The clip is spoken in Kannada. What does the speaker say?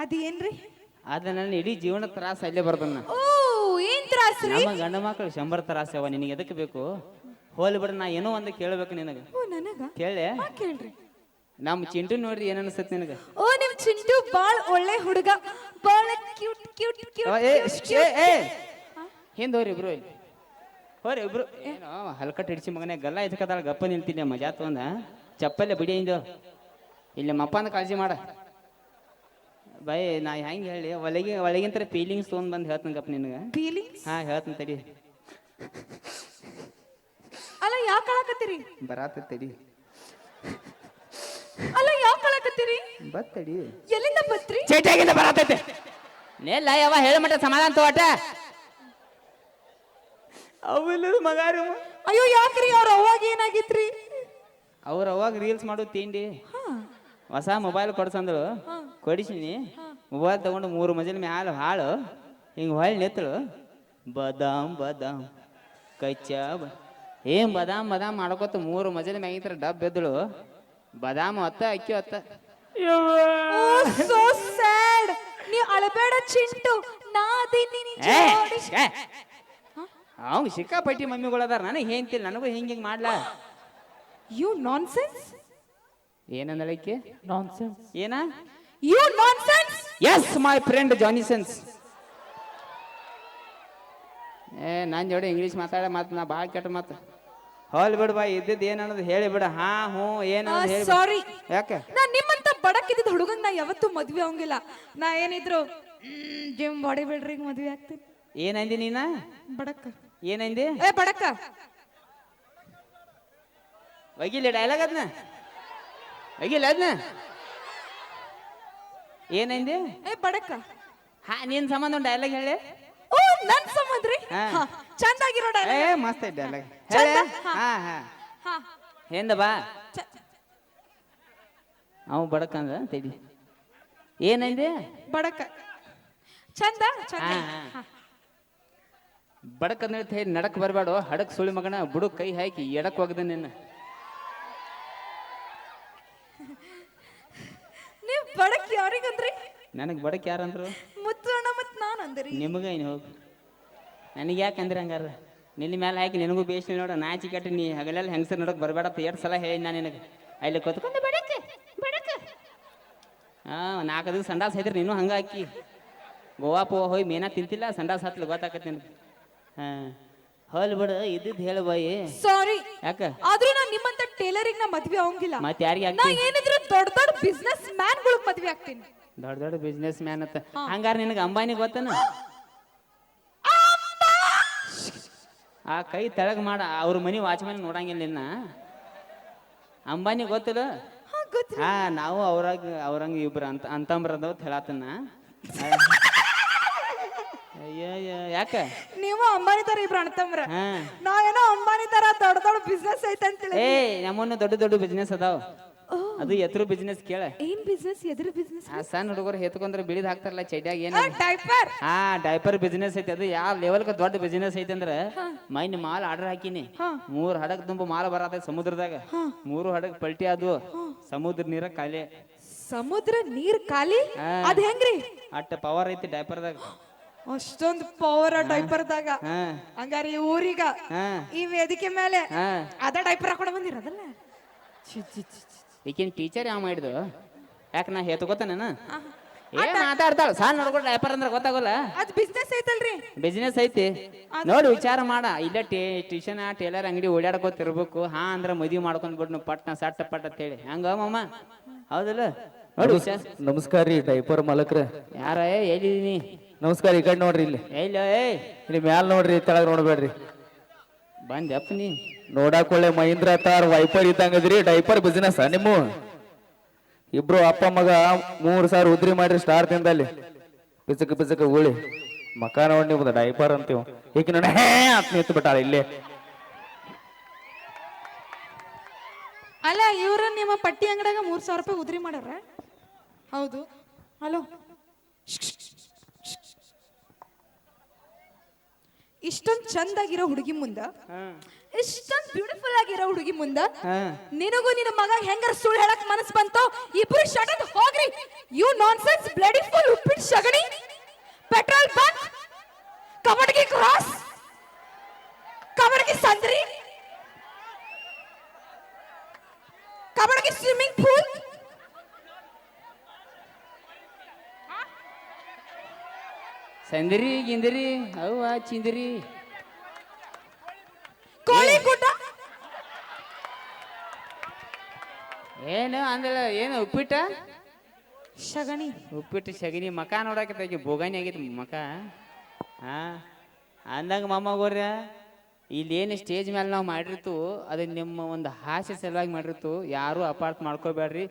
ಅದೇನ್ರಿ? ಅದ ನನ್ನ ಇಡೀ ಜೀವನ ತ್ರಾಸ ಅಲ್ಲೇ ಬರ್ದನ್ನ. ಓ ಏನ್ ತ್ರಾಸ್ರಿ? ನಮ್ಮ ಗಂಡ ಮಕ್ಕಳು 100 ತ್ರಾಸವ. ನಿನಗೆ ಎದಕ್ಕೆ ಬೇಕು? ಹೋಲಿ ಬಿಡ, ನಾ ಏನೋ ಒಂದು ಕೇಳ್ಬೇಕು ನಿನಗೆ. ಓ ನನಗ ಕೇಳೆ. ಕೇಳ್ರಿ. ನಮ್ಮ ಚಿಂಟು ನೋಡ್ರಿ ಏನ್ ಅನ್ಸತ್ ನಿನಗ? ಓ ನಿಮ್ ಚಿಂಟು ಬಾಳ್ ಒಳ್ಳೆ ಹುಡುಗ, ಬಾಳ ಕ್ಯೂಟ್ ಕ್ಯೂಟ್ ಕ್ಯೂಟ್. ಹಿಂದ್ ಹೋರಿ ಇಬ್ರು, ಹೋರಿ ಇಬ್ರು. ಏನೋ ಹಲ್ಕಟ್ ಹಿಡಿಸಿ ಮಗನೇ ಗಲ್ಲ ಇದ್ಕದಾಳ. ಗಪ್ಪ ನಿಂತೀನಿ ಮಜಾ ತೊಂದ ಚಪ್ಪಲ್ಲೇ ಬಿಡಿಯಿಂದ ಇಲ್ಲಿ ಮಪ್ಪ ಅಂದ ಕಾಳಜಿ ಮಾಡ ಬೈ. ನಾ ಹೆಂಗೆ ಹೇಳಿ ಒಳಗಿಂತ ಫೀಲಿಂಗ್ಸ್ ತೊಗೊಂಡ್ ಬಂದು ಹೇಳ್ತೀನಿ ಗಪ್ಪ ನಿನಗೆ. ಫೀಲಿಂಗ್ಸ್? ಹಾ ಹೇಳ್ತೀನಿ ತಡಿ. ಅಲ್ಲ ಯಾಕೆ ಅಳಕತ್ತೀರಿ? ಬರಾತ ತಡಿ. ಅಲ್ಲ ಯಾಕೆ ಅಳಕತ್ತೀರಿ? ಬತ್ತಡಿ. ಎಲ್ಲಿಂದ ಬತ್ರಿ? ಚೇಟಾಗಿಂದ ಬರಾತೈತೆ. ನೆಲ್ಲ ಯಾವ ಹೇಳ ಮಟ್ಟ ಸಮಾಧಾನ ತೋಟ ಅವೆಲ್ಲದ ಮಗಾರು. ಅಯ್ಯೋ ಯಾಕ್ರಿ? ಅವ್ರ ಅವಾಗ ಏನಾಗಿತ್ರಿ? ಅವ್ರ ಅವಾಗ ರೀಲ್ಸ್ ಮಾಡೋ ತಿಂಡಿ ಹೊಸ ಮೊಬೈಲ್ ಕೊಡ್ಸಂದ್ರು. ಕೊಡಿಸಿನಿ. ಮೊಬೈಲ್ ತಗೊಂಡು 3 ಮಜಲ್ ಮ್ಯಾಲ ಹಾಳು ಹಿಂಗೆ ಹೊಳ್ಳಿ ನೆತ್ತಳು. ಬದಾಮ್ ಬದಾಮ್ ಕಚ್ಚಾ ಏನ್ ಬದಾಮ್ ಬದಾಮ್ ಮಾಡ್ಕೊತ 3 ಮಜಲ್ ಮ್ಯಾಗಿತ್ರ ಡಬ್ ಎದ್ದಳು. ಬದಾಮ್ ಹೊತ್ತ ಅಕ್ಕಿ ಹೊತ್ತ. So sad. ನೀ ಅಳಬೇಡ ಚಿಂಟು, ನಾ ಅದೀನಿ ನಿನ್ ಜೋಡಿ. ಅವ್ ಸಿಕ್ಕಾಪಟ್ಟಿ ಮಮ್ಮಿಗಳದಾರ. ನನಗೆ ಹೇಳ್ತಿಲ್ಲ, ನನಗೂ ಹಿಂಗೆ ಮಾಡ್ಲಾ. You nonsense. ಏನಂದಳಕ್ಕೆ? ನಾನ್ಸೆನ್ಸ್ ಏನ? You nonsense. Yes my friend ಜಾನಿಸನ್ಸ್. ನಾನು ಜೋಡಿ ಇಂಗ್ಲೀಷ್ ಮಾತಾಡ ಮಾತು ನಾ ಭಾಳ ಕೆಟ್ಟ ಮಾತು. ಹೋಲ್ ಬಿಡು ಬಾ, ಇದ್ದಿದ್ದು ಏನನ್ನೋದು ಹೇಳಿ ಬಿಡ. ಹಾ ಹ್ಞೂ ಏನನ್ನೋದು ಹೇಳಿ. ಸಾರಿ. ಯಾಕೆ? ನಾ ನಿಮ್ಮಂತ ಬಡಕಿದ್ದ ಹುಡುಗಂಗ್ ನಾ ಯಾವತ್ತೂ ಮದ್ವೆ ಆಗಂಗಿಲ್ಲ. ನಾ ಏನಿದ್ರು ಜಿಮ್ ಬಾಡಿ ಬಿಲ್ಡರಿಂಗ್ ಮದ್ವೆ ಆಗ್ತೀನಿ. ಏನಂದಿ ನೀನ? ಬಡಕ. ಏನಂದಿ? ಏ ಬಡಕ. ಒಗಿಲಿ ಡೈಲಾಗ್ ಅದನ್ನ, ಒಗಿಲ್ಲ ಅದನ್ನ. ಏನಂದಿ? ಏ ಬಡಕ. ಹಾ ನಿನ್ ಸಂಬಂಧ ಒಂದು ಡೈಲಾಗ್ ಹೇಳಿ. ಓ ನನ್ ಸಂಬಂಧ್ರಿ? ಚಂದಾಗಿರೋ ಏ ಡೈಲಾಗ್. ಮಸ್ತ್ ಐತಿ ಡೈಲಾಗ್. ಚಂದ? ಹಾ ಹಾ ಹಾ ಎಂದ ಬಾ. ಅವ್ ಬಡಕಂದ ತಡಿ. ಏನಂದೆ? ಬಡಕ. ಚಂದ ಚಂದ. ಬಡಕಂದ ಹೇಳಿ ನಡಕ್ ಬರಬೇಡ. ಹಡಕ್ ಸುಳಿ ಮಗನ ಬುಡು ಕೈ ಹಾಕಿ ಎಡಕ್ ಹೋಗದ ನಿನ್ನ. ನೀವ್ ಬಡಕ್ ಯಾರಿಗಂದ್ರಿ? ನನಗ್ ಬಡಕ್ ಯಾರಂದ್ರು? ಮುತ್ತು ಅಣ್ಣ ಮತ್ ನಾನ್ ಅಂದ್ರಿ. ನಿಮಗ ಏನು ಹೋಗು. ನನಗೆ ಯಾಕೆ ಅಂದ್ರೆ ಹಂಗಾರ ನಿನ್ನ ಮೇಲೆ ಹಾಕಿ ನಿನಗೂ ಬೇಯಿಸಿ ನೋಡ. ನಾಚಿ ಕಟ್ಟಿ ನೀ ಹಗಲೆಲ್ಲ ಹೆಂಗಸರ್ ನೋಡಕ್ ಬರಬೇಡ. 2 ಸಲ ಹೇಳಿ ನಾನು ನಿನಗೆ. ಅಲ್ಲಿ ಕೊತ್ಕೊಂಡು ಬಡಕ್ ಬಡಕ್. 4 ದಿವಸ ಸಂಡಾಸ್ ಐತ್ರಿ ನೀನು ಹಂಗ ಹಾಕಿ. ಗೋವಾ ಪೋವಾ ಹೋಗಿ ಮೀನಾ ತಿಂತಿಲ್ಲ, ಸಂಡಾಸ್ ಹತ್ಲಿ ಗೊತ್ತಾಕತಿ ನಿನಗೆ. ಹೋಲ್ ಬಿಡು, ಇದ್ದಿದ್ದು ಹೇಳು ಬಾಯಿ. ಸಾರಿ. ಯಾಕ? ಆದ್ರೂ ನಾನ್ ನಿಮ್ಮಂತ ಟೇಲರಿಂಗ್ ನಾ ಮದ್ವೆ ಆಗಂಗಿಲ್ಲ. ಮತ್ತೆ ಯಾರಿಗೆ ನಾ ಆಗ್ತಿ? ಏನಿದ್ರು ದೊಡ್ಡ ದೊಡ್ಡ ಬಿಸ್ನೆಸ್ ಮ್ಯಾನ್ ಗಳಿಗೆ ಮದ್ವೆ ಆಗ್ತೀನಿ. ದೊಡ್ಡ ದೊಡ್ಡ ಬಿಸ್ನೆಸ್ ಮ್ಯಾನ್ ಅಂತ. ಹಂಗಾರ ನಿನಗೆ ಅಂಬಾನಿ ಗೊತ್ತನ? ಆ ಕೈ ತೆಳಗ್ ಮಾಡ. ಅವ್ರ ಮನಿ ವಾಚ್ಮನ್ ನೋಡಂಗಿಲ್ಲ ನಿನ್ನ. ಅಂಬಾನಿ ಗೊತ್ತಿಲ್ಲ? ಹಾ ನಾವು ಅವ್ರಂಗ ಇಬ್ರು ಅಂತಂಬ್ರದ ಹೇಳತ್ತನ್ನ. ಅಯ್ಯ ಯಾಕ? ನೀವು ಅಂಬಾನಿ ತರ ಇಬ್ರು ಅಣ್ತಂಬ್ರ. ಹಾ ನಾವೇನೋ ಅಂಬಾನಿ ತರ ದೊಡ್ಡ ದೊಡ್ಡ ಬಿಸ್ನೆಸ್ ಐತೆ ಅಂತ. ಏ ನಮ್ಮನ್ನು ದೊಡ್ಡ ದೊಡ್ಡ ಬಿಸ್ನೆಸ್ ಅದಾವ. ಅದು ಎತ್ರ ಬಿಸ್ನೆಸ್ ಕೇಳ. ಏನ್ ಬಿಸ್ನೆಸ್? ಎದ್ರ ಬಿಸ್ನೆಸ್? ಆ ಸಣ್ಣ ಹುಡುಗರು ಹೆತ್ಕೊಂಡ್ರೆ ಬಿಳಿದ್ ಹಾಕ್ತಾರಲ್ಲ ಚಡ್ಯಾಗ. ಏನ? ಡೈಪರ್. ಹಾ ಡೈಪರ್ ಬಿಸ್ನೆಸ್ ಐತಿ. ಅದು ಯಾವ ಲೆವೆಲ್ಗೆ ದೊಡ್ಡ ಬಿಸ್ನೆಸ್ ಐತಿ ಅಂದ್ರೆ ಮೈನ್ ಮಾಲ್ ಆರ್ಡರ್ ಹಾಕಿನಿ. 3 ಹಡಗ್ ತುಂಬ ಮಾಲ್ ಬರತೈತಿ ಸಮುದ್ರದಾಗ. 3 ಹಡಗ್ ಪಲ್ಟಿ ಅದು ಸಮುದ್ರ ನೀರ ಖಾಲಿ. ಸಮುದ್ರ ನೀರ್ ಖಾಲಿ? ಅದ್ ಹೆಂಗ್ರಿ? ಅಟ್ಟ ಪವರ್ ಐತಿ ಡೈಪರ್ದಾಗ. ಅಷ್ಟೊಂದು ಪವರ್ ಡೈಪರ್ದಾಗ. ಹಂಗಾರ ಈ ಊರಿಗ ಈ ವೇದಿಕೆ ಮೇಲೆ ಅದ ಡೈಪರ್ ಹಾಕೊಂಡ್ ಬಂದಿರೋದಲ್ಲ. ಈಕಿನ ಟೀಚರ್ ಯಾವ ಮಾಡಿದ್ದು? ಯಾಕೆ ನಾ ಹೇತ್ಕೋತಾನ? ಏ ಮಾತಾಡ್ತಾಳ. ಸಣ್ಣ ನೋಡ್ಕೊಂಡು ಡೈಪರ್ ಅಂದ್ರೆ ಗೊತ್ತಾಗಲ್ಲ. ಅದ್ ಬಿಸ್ನೆಸ್ ಐತಲ್ರಿ? ಬಿಸ್ನೆಸ್ ಐತಿ ನೋಡಿ ವಿಚಾರ ಮಾಡ. ಇಲ್ಲ ಟ್ಯೂಷನ್ ಟೇಲರ್ ಅಂಗಡಿ ಓಡಾಡ್ಕೋತಿರ್ಬೇಕು. ಹಾ ಅಂದ್ರೆ ಮದ್ವಿ ಮಾಡ್ಕೊಂಡ್ ಬಿಡ್ನು ಪಟ್ನ ಸಟ್ಟ ಪಟ್ಟ ಅಂತೇಳಿ. ಹಂಗ ಮಾಮ ಹೌದಲ್ಲ? ನೋಡಿ ನಮಸ್ಕಾರ ರೀ ಡೈಪರ್ ಮಾಲಕ್ರ. ಯಾರ? ಎಲ್ಲಿದೀನಿ? ನಮಸ್ಕಾರ. ಈ ಕಡೆ ನೋಡ್ರಿ. ಇಲ್ಲಿ ಮ್ಯಾಲ ನೋಡ್ರಿ, ತೆಳಗ್ ನೋಡ್ಬೇಡ್ರಿ. ಬಂದಪ್ಪ ನೀ ನೋಡಾಕ ಒಳ್ಳೆ ಮಹೀಂದ್ರ ತಾರ್ ವೈಪರ್ ಇದ್ದಂಗದ್ರಿ. ಡೈಪರ್ ಬಿಸ್ನೆಸ್ ನಿಮ್ಮ ಇಬ್ರು ಅಪ್ಪ ಮಗ 3,000 ಉದ್ರಿ ಮಾಡ್ರಿ ಸ್ಟಾರ್ ತಿಂದಲ್ಲಿ. ಪಿಚಕ ಪಿಚಕ ಉಳಿ ಮಕ ನೋಡಿ ನೀವು ಡೈಪರ್ ಅಂತೀವ. ಈಗ ನೋಡಿ ಹೇ ಅಂತ ನಿಂತು ಬಿಟ್ಟಾಳ ಇಲ್ಲೇ. ಅಲ್ಲ ಇವ್ರ ನಿಮ್ಮ ಪಟ್ಟಿ ಅಂಗಡಿಯಾಗ 3,000 ರೂಪಾಯಿ ಉದ್ರಿ ಮಾಡ್ಯಾರ? ಹೌದು. ಹಲೋ, ಇಷ್ಟೊಂದ್ ಚಂದಾಗಿರೋ ಹುಡುಗಿ ಮುಂದ, ಇಷ್ಟೊಂದ್ ಬ್ಯೂಟಿಫುಲ್ ಆಗಿರೋ ಹುಡುಗಿ ಮುಂದ ನಿನಗೂ ನಿನ್ನ ಮಗ ಹೆಂಗಾರ ಸುಳ್ಳು ಹೇಳಕ್ ಮನಸ್ ಬಂತೋ? ಇಬ್ರು ಶಟದ್ ಹೋಗ್ರಿ. You nonsense bloody fool kabaddi swimming pool ಸಂದಿರಿ ಗಿಂದಿರಿ ಅವ್ವ ಚಿಂದಿರಿ ಕೋಳಿ ಗುಡ್ಡ ಏನು ಅಂದಳ ಏನು ಉಪ್ಪಿಟ್ಟ ಶಗಣಿ ಉಪ್ಪಿಟ್ಟು ಸಗಣಿ ಮಕ ನೋಡಕತ್ತಾಗಿ ಬೋಗಾನಿ ಆಗೈತಿ ಮಕ ಹಾ ಅಂದಂಗ ಮೊಮ್ಮಗೋರ್ಯ ಇಲ್ಲಿ ಏನು ಸ್ಟೇಜ್ ಮೇಲೆ ನಾವು ಮಾಡಿರ್ತು ಅದು ನಿಮ್ಮ ಒಂದು ಹಾಸ್ಯ ಸಲುವಾಗಿ ಮಾಡಿರ್ತು ಯಾರು ಅಪಾರ್ಥ ಮಾಡ್ಕೋಬೇಡ್ರಿ